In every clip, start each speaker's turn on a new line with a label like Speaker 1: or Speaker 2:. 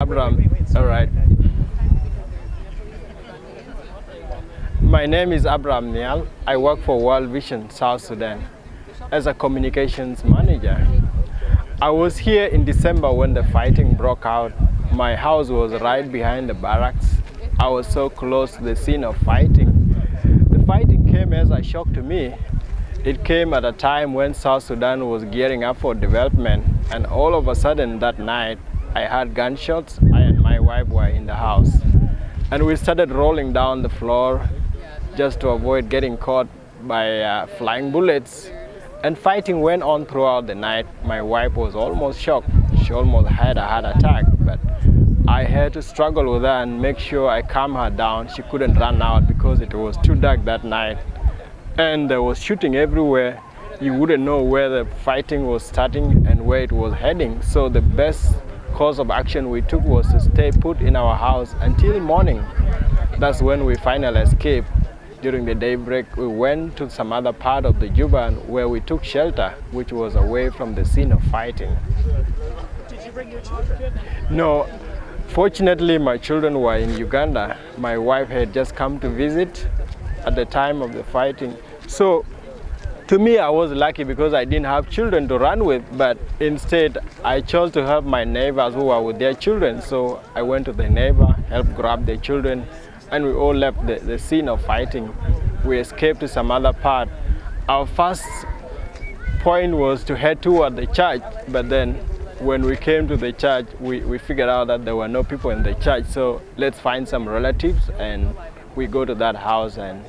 Speaker 1: Abram. All right. My name is Abram Nial. I work for World Vision South Sudan as a communications manager. I was here in December when the fighting broke out. My house was right behind the barracks. I was so close to the scene of fighting. The fighting came as a shock to me. It came at a time when South Sudan was gearing up for development, and all of a sudden that night, I heard gunshots. I and my wife were in the house, and we started rolling down the floor just to avoid getting caught by flying bullets. And fighting went on throughout the night. My wife was almost shocked. She almost had a heart attack, but I had to struggle with her and make sure I calmed her down. She couldn't run out because it was too dark that night, and there was shooting everywhere. You wouldn't know where the fighting was starting and where it was heading. So the best course of action we took was to stay put in our house until morning. That's when we finally escaped. During the daybreak, we went to some other part of the Juba where we took shelter, which was away from the scene of fighting.
Speaker 2: Did you bring your children?
Speaker 1: No, fortunately my children were in Uganda. My wife had just come to visit at the time of the fighting. So to me, I was lucky because I didn't have children to run with, but instead I chose to help my neighbors who were with their children. So I went to the neighbor, helped grab the children, and we all left the scene of fighting. We escaped to some other part. Our first point was to head toward the church, but then when we came to the church, we figured out that there were no people in the church. So let's find some relatives, and we go to that house, and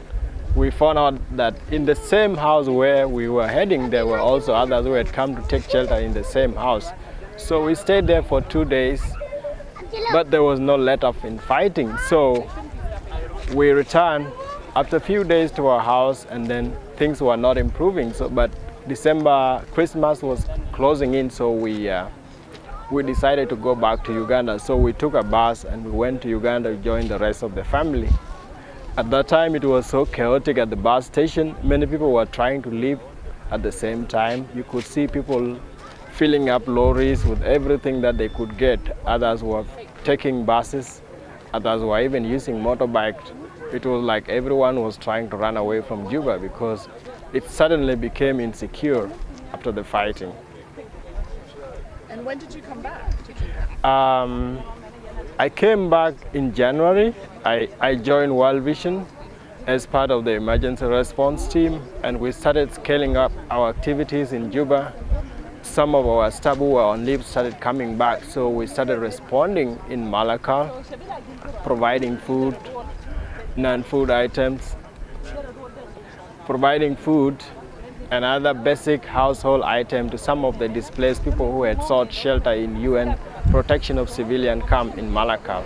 Speaker 1: we found out that in the same house where we were heading, there were also others who had come to take shelter in the same house. So we stayed there for 2 days, but there was no let-off in fighting. So we returned after a few days to our house, and then things were not improving. But December, Christmas was closing in, so we decided to go back to Uganda. So we took a bus and we went to Uganda to join the rest of the family. At that time, it was so chaotic at the bus station. Many people were trying to leave at the same time. You could see people filling up lorries with everything that they could get. Others were taking buses. Others were even using motorbikes. It was like everyone was trying to run away from Juba because it suddenly became insecure after the fighting.
Speaker 2: And when did you come back to Juba?
Speaker 1: I came back in January. I joined World Vision as part of the emergency response team, and we started scaling up our activities in Juba. Some of our staff who were on leave started coming back, so we started responding in Malakal, providing food, non-food items, providing food and other basic household items to some of the displaced people who had sought shelter in UN Protection of Civilian Camp in Malakal.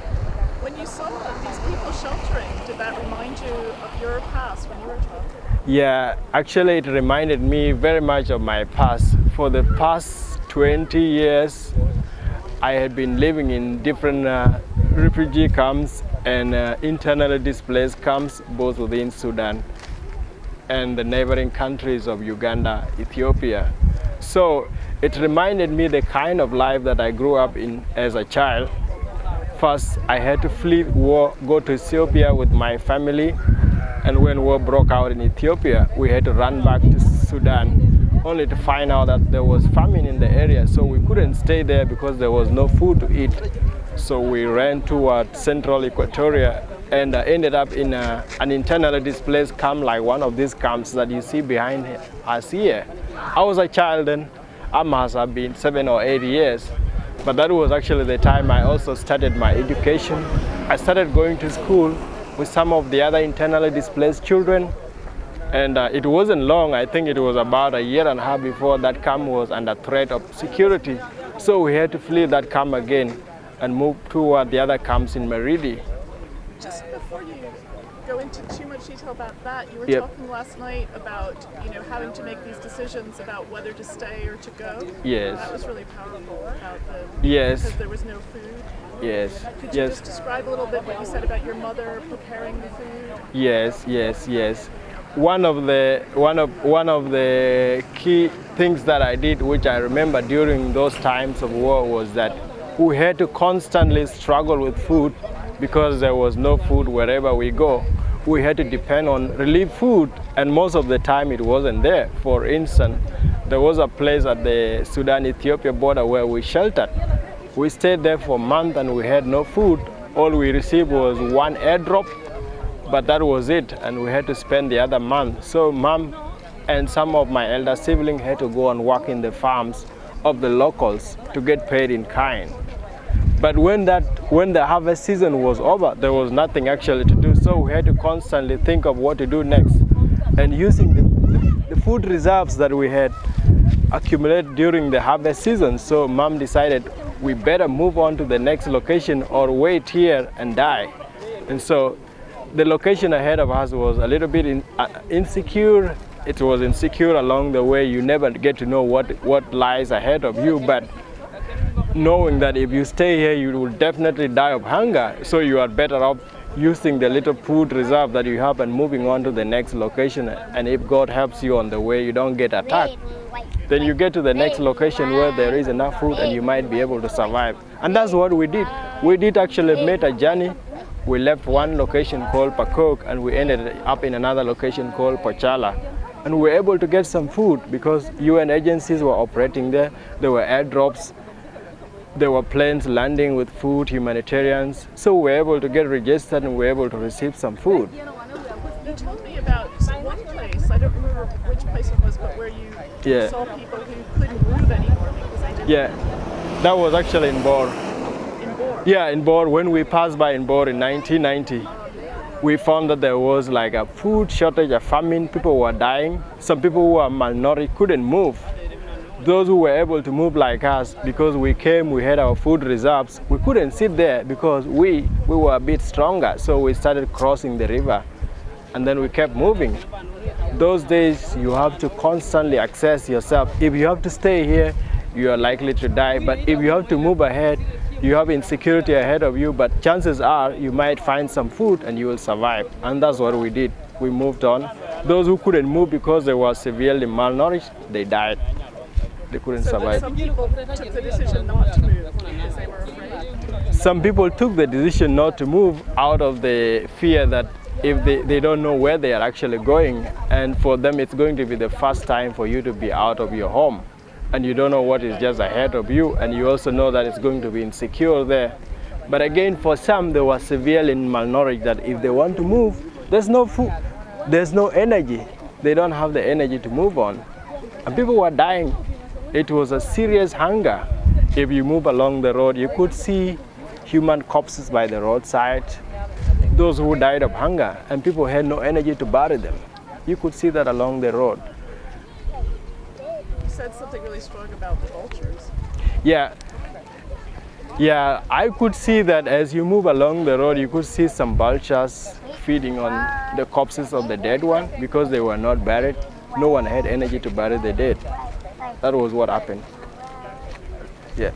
Speaker 2: When you saw these people sheltering, did that remind you of your past when you were a child?
Speaker 1: Yeah, actually it reminded me very much of my past. For the past 20 years, I had been living in different refugee camps and internally displaced camps, both within Sudan and the neighboring countries of Uganda, Ethiopia. So it reminded me the kind of life that I grew up in as a child. First, I had to flee war, go to Ethiopia with my family, and when war broke out in Ethiopia, we had to run back to Sudan, only to find out that there was famine in the area, so we couldn't stay there because there was no food to eat. So we ran toward central Equatoria and ended up in an internally displaced camp like one of these camps that you see behind us here. I was a child then. I must have been 7 or 8 years. But that was actually the time I also started my education. I started going to school with some of the other internally displaced children. And it wasn't long. I think it was about a year and a half before that camp was under threat of security. So we had to flee that camp again and move toward the other camps in Meridi.
Speaker 2: Just before you go into too much detail about that, you were
Speaker 1: Yep.
Speaker 2: talking last night about having to make these decisions about whether to stay or to go.
Speaker 1: Yes.
Speaker 2: That was really powerful about the
Speaker 1: Yes.
Speaker 2: because there was no food.
Speaker 1: Yes.
Speaker 2: Could you
Speaker 1: Yes.
Speaker 2: just describe a little bit what you said about your mother preparing the food?
Speaker 1: Yes. One of the key things that I did, which I remember during those times of war, was that we had to constantly struggle with food because there was no food wherever we go. We had to depend on relief food, and most of the time it wasn't there. For instance, there was a place at the Sudan-Ethiopia border where we sheltered. We stayed there for a month and we had no food. All we received was one airdrop, but that was it, and we had to spend the other month. So Mom and some of my elder siblings had to go and work in the farms of the locals to get paid in kind. But when the harvest season was over, there was nothing actually to do, so we had to constantly think of what to do next. And using the food reserves that we had accumulated during the harvest season, so Mom decided we better move on to the next location or wait here and die. And so the location ahead of us was a little bit insecure. It was insecure along the way. You never get to know what lies ahead of you, but knowing that if you stay here, you will definitely die of hunger. So you are better off using the little food reserve that you have and moving on to the next location. And if God helps you on the way, you don't get attacked, then you get to the next location where there is enough food and you might be able to survive. And that's what we did. We did actually make a journey. We left one location called Pakok and we ended up in another location called Pochala. And we were able to get some food because UN agencies were operating there. There were airdrops. There were planes landing with food, humanitarians. So we were able to get registered and we were able to receive some food.
Speaker 2: You told me about one place, I don't remember which place it was, but where you saw people who couldn't move anymore because they didn't.
Speaker 1: Yeah, that was actually in Bor.
Speaker 2: In Bor?
Speaker 1: Yeah, in Bor. When we passed by in Bor in 1990, we found that there was like a food shortage, a famine. People were dying. Some people who were malnourished couldn't move. Those who were able to move like us, because we came, we had our food reserves, we couldn't sit there because we were a bit stronger. So we started crossing the river and then we kept moving. Those days you have to constantly access yourself. If you have to stay here, you are likely to die. But if you have to move ahead, you have insecurity ahead of you, but chances are you might find some food and you will survive. And that's what we did. We moved on. Those who couldn't move because they were severely malnourished, they died. They couldn't survive.
Speaker 2: Some people took the decision not to move because they were afraid.
Speaker 1: Some people took the decision not to move out of the fear that if they don't know where they are actually going, and for them it's going to be the first time for you to be out of your home, and you don't know what is just ahead of you, and you also know that it's going to be insecure there. But again, for some, they were severely malnourished that if they want to move, there's no food, there's no energy. They don't have the energy to move on. And people were dying. It was a serious hunger. If you move along the road, you could see human corpses by the roadside, those who died of hunger, and people had no energy to bury them. You could see that along the road.
Speaker 2: You said something really strong about the vultures.
Speaker 1: Yeah, I could see that as you move along the road, you could see some vultures feeding on the corpses of the dead one because they were not buried. No one had energy to bury the dead. That was what happened. Yeah.